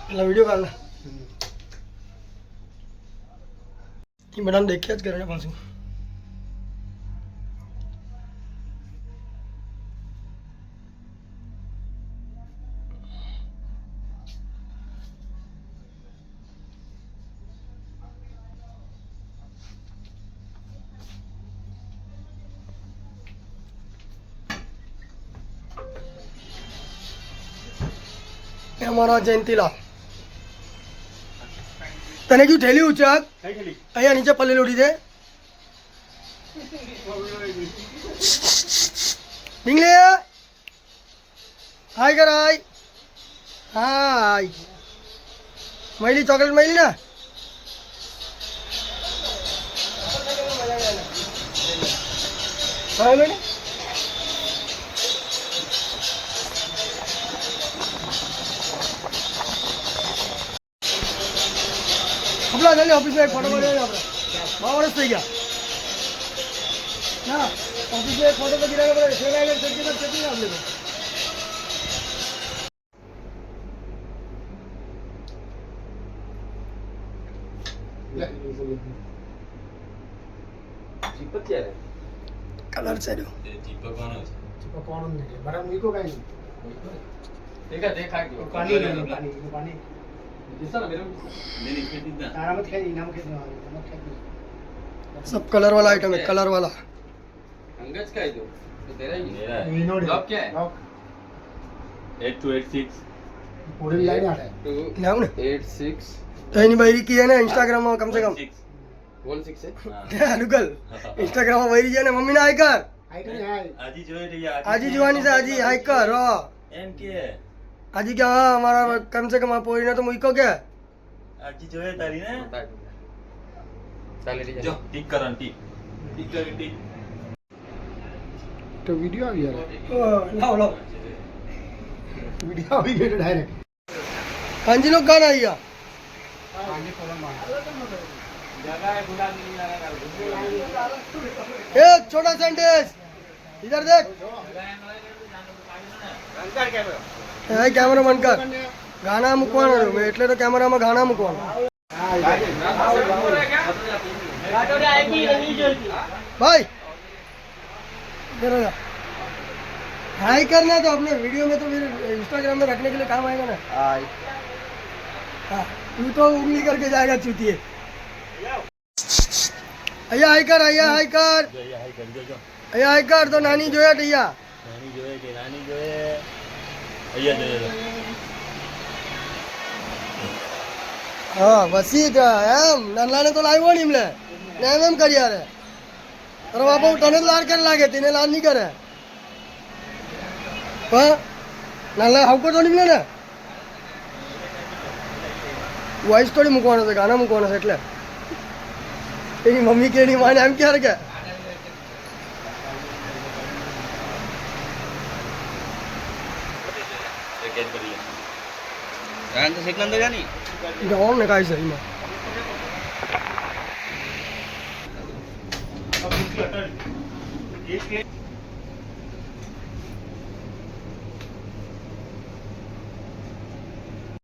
પેલા વિડીયો કાઢ એ બધાને દેખ્યા જ કરે ને પાછું हमारा जयंतीलाल तने क्यों ठेली उचक अहिया नीचे पल्ले लोटी दे निकले हाय कर हाय हाय मैली चॉकलेट मैली ना हाँ अपना जल्दी ऑफिस में एक फोटो बने अपना बहुत वर्ष થઈ ગયા ना ऑफिस में एक फोटो तो गिरा के सेवा आइलैंड सर्टिफिकेट कितनी आपने को दीपक क्या है कलर से दो दीपक कौन है दीपक कौन है बड़ा मुझको कहीं देखा क्यों पानी पानी जैसा ना मेरे नहीं नहीं कितना तारा मत खेल इनाम खेल मत खेल सब कलर वाला आइटम है कलर वाला अंगज का है जो तो तेरा ही मेरा है इनो लॉक क्या है लॉक 8286 पूरी लाइन आ रहा है नाम ने 86 तो इनी भाई की है ना इंस्टाग्राम में कम से कम 16 है क्या अनुकल इंस्टाग्राम में वही है ना मम्मी ने हाई कर आइटम है आजी जो है रे आजी जुवानी से आजी हाई कर रो एम के है आजी क्या हाँ हमारा कम से कम पोरी ना तो मुझको क्या आजी जो है तारी ना ताली रे जो टिक करन टिक कर टिक तो वीडियो आ गया लाओ लाओ वीडियो आ गया डायरेक्ट कांजी लोग गाना आइया आगे फोन मार जगह है बुला नहीं लगा ए छोटा सेंटेंस इधर देख अंदर कैमरा એ કેમેરા બંધ કર ગાના મૂકવાનો છે એટલે તો કેમેરામાં ગાના મૂકવાનો ભાઈ हाई करना तो अपने वीडियो में तो फिर इंस्टाग्राम में रखने के लिए काम आएगा ना हाँ तू तो उंगली करके जाएगा चूतिए अया हाई कर अया हाई कर तो नानी जो है भैया नानी जो है कि नानी जो है अय्या जो है हाँ बसी का एम नल्ला ने तो लाइव नहीं मिले एम एम करिया रे अरे बापा तने लाड कर लागे तिने लाड नहीं करे हाँ नल्ला हाउ को तो नहीं मिले ना वॉइस थोड़ी मुकवाना છે ગાના મુકવાના છે એટલે એની મમ્મી કે એની માને એમ ક્યારે કે तो सिकंदर जानी गाँव ने काई सही में अब